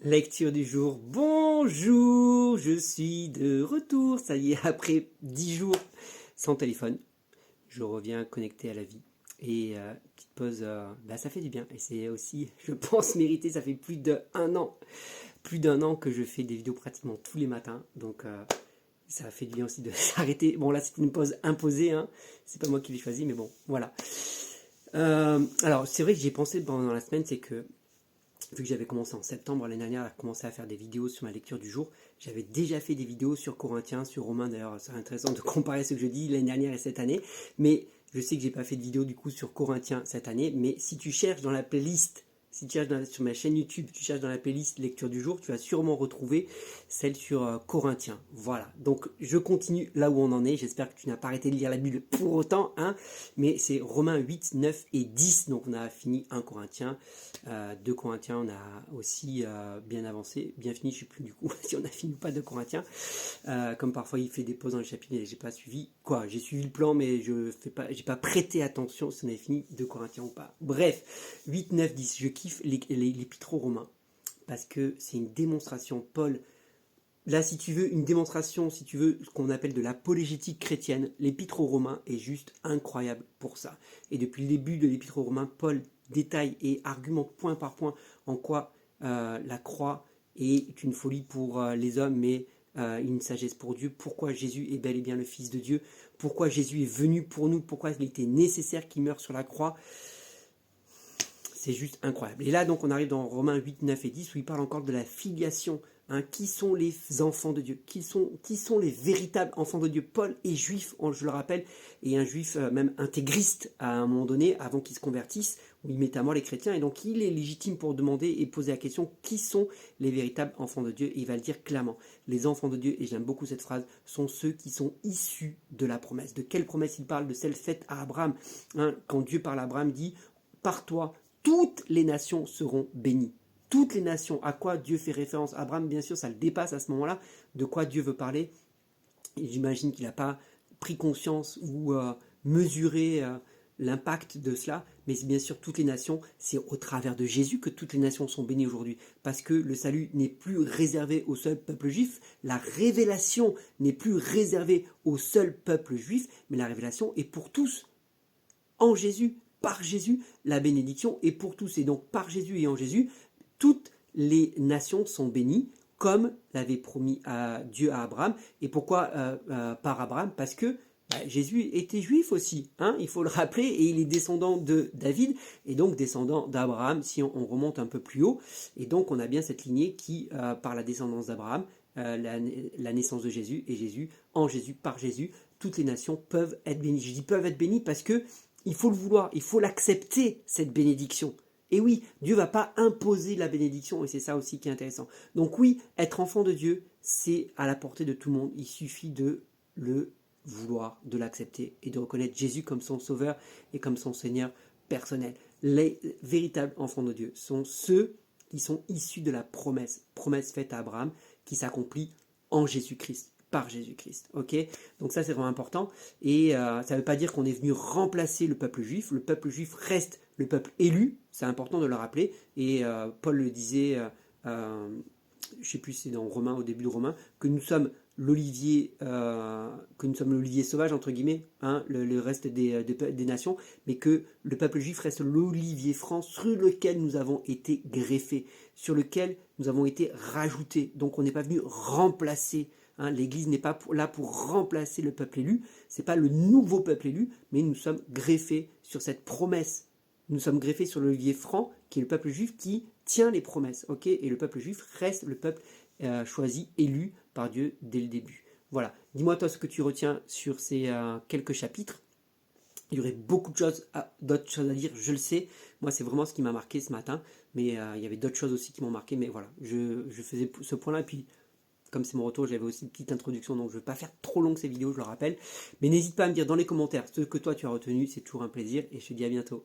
Lecture du jour. Bonjour, je suis de retour. Ça y est, après 10 jours sans téléphone, je reviens connecté à la vie. Et petite pause, ça fait du bien. Et c'est aussi, je pense, mérité. Ça fait plus d'un an que je fais des vidéos pratiquement tous les matins. Donc ça fait du bien aussi de s'arrêter. Bon, là, c'était une pause imposée. Hein. C'est pas moi qui l'ai choisi, mais bon, voilà. Alors, c'est vrai que j'ai pensé pendant la semaine, c'est que vu que j'avais commencé en septembre l'année dernière à commencer à faire des vidéos sur ma lecture du jour, j'avais déjà fait des vidéos sur Corinthiens, sur Romains, d'ailleurs c'est intéressant de comparer ce que je dis l'année dernière et cette année, mais je sais que j'ai pas fait de vidéo du coup sur Corinthiens cette année, mais si tu cherches dans la playlist, si tu cherches sur ma chaîne YouTube, tu cherches dans la playlist lecture du jour, tu vas sûrement retrouver celle sur Corinthiens. Voilà, donc je continue là où on en est, j'espère que tu n'as pas arrêté de lire la Bible pour autant, hein, mais c'est Romains 8, 9 et 10, donc on a fini 1 Corinthiens. 2 Corinthiens, on a aussi bien avancé, bien fini, je ne sais plus du coup si on a fini ou pas 2 Corinthiens. Comme parfois il fait des pauses dans les chapitres et j'ai pas suivi. J'ai suivi le plan, mais j'ai pas prêté attention si on avait fini 2 Corinthiens ou pas. Bref, 8, 9, 10, je kiffe l'épître aux Romains parce que c'est une démonstration. Paul, là, si tu veux une démonstration, si tu veux ce qu'on appelle de l'apologétique chrétienne, l'épître aux Romains est juste incroyable pour ça. Et depuis le début de l'épître aux Romains, Paul détaille et argumente point par point en quoi la croix est une folie pour les hommes, mais une sagesse pour Dieu, pourquoi Jésus est bel et bien le Fils de Dieu, pourquoi Jésus est venu pour nous, pourquoi il était nécessaire qu'il meure sur la croix. C'est juste incroyable. Et là, donc, on arrive dans Romains 8, 9 et 10, où il parle encore de la filiation. Hein, qui sont les enfants de Dieu, qui sont les véritables enfants de Dieu. Paul est juif, je le rappelle, et un juif même intégriste à un moment donné, avant qu'il se convertisse, où il met à mort les chrétiens, et donc il est légitime pour demander et poser la question, qui sont les véritables enfants de Dieu, et il va le dire clairement. Les enfants de Dieu, et j'aime beaucoup cette phrase, sont ceux qui sont issus de la promesse. De quelle promesse il parle? De celle faite à Abraham. Hein, quand Dieu parle à Abraham, il dit, par toi, toutes les nations seront bénies. Toutes les nations, à quoi Dieu fait référence? Abraham, bien sûr, ça le dépasse à ce moment-là, de quoi Dieu veut parler. Et j'imagine qu'il n'a pas pris conscience ou mesuré l'impact de cela, mais bien sûr, toutes les nations, c'est au travers de Jésus que toutes les nations sont bénies aujourd'hui, parce que le salut n'est plus réservé au seul peuple juif, la révélation n'est plus réservée au seul peuple juif, mais la révélation est pour tous, en Jésus, par Jésus, la bénédiction est pour tous, et donc par Jésus et en Jésus, toutes les nations sont bénies, comme l'avait promis Dieu à Abraham. Et pourquoi par Abraham? Parce que Jésus était juif aussi, hein, il faut le rappeler, et il est descendant de David, et donc descendant d'Abraham, si on remonte un peu plus haut. Et donc on a bien cette lignée qui, par la descendance d'Abraham, la naissance de Jésus, et Jésus, en Jésus, par Jésus, toutes les nations peuvent être bénies. Je dis peuvent être bénies parce que il faut le vouloir, il faut l'accepter, cette bénédiction. Et oui, Dieu ne va pas imposer la bénédiction, et c'est ça aussi qui est intéressant. Donc oui, être enfant de Dieu, c'est à la portée de tout le monde. Il suffit de le vouloir, de l'accepter et de reconnaître Jésus comme son sauveur et comme son Seigneur personnel. Les véritables enfants de Dieu sont ceux qui sont issus de la promesse faite à Abraham, qui s'accomplit en Jésus-Christ. Par Jésus-Christ, ok? Donc ça c'est vraiment important, et ça ne veut pas dire qu'on est venu remplacer le peuple juif reste le peuple élu, c'est important de le rappeler, et Paul le disait, je ne sais plus si c'est dans Romains, au début de Romains, que nous sommes l'olivier sauvage, entre guillemets, hein, le reste des nations, mais que le peuple juif reste l'olivier franc sur lequel nous avons été greffés, sur lequel nous avons été rajoutés, donc on n'est pas venu remplacer. Hein, l'Église n'est pas là pour remplacer le peuple élu, c'est pas le nouveau peuple élu, mais nous sommes greffés sur cette promesse. Nous sommes greffés sur l'olivier franc, qui est le peuple juif qui tient les promesses, ok? Et le peuple juif reste le peuple choisi, élu par Dieu dès le début. Voilà. Dis-moi toi ce que tu retiens sur ces quelques chapitres. Il y aurait beaucoup d'autres choses à dire, je le sais. Moi, c'est vraiment ce qui m'a marqué ce matin, mais il y avait d'autres choses aussi qui m'ont marqué. Mais voilà, je faisais ce point-là, et puis comme c'est mon retour, j'avais aussi une petite introduction, donc je ne vais pas faire trop long ces vidéos, je le rappelle. Mais n'hésite pas à me dire dans les commentaires ce que toi tu as retenu, c'est toujours un plaisir, et je te dis à bientôt.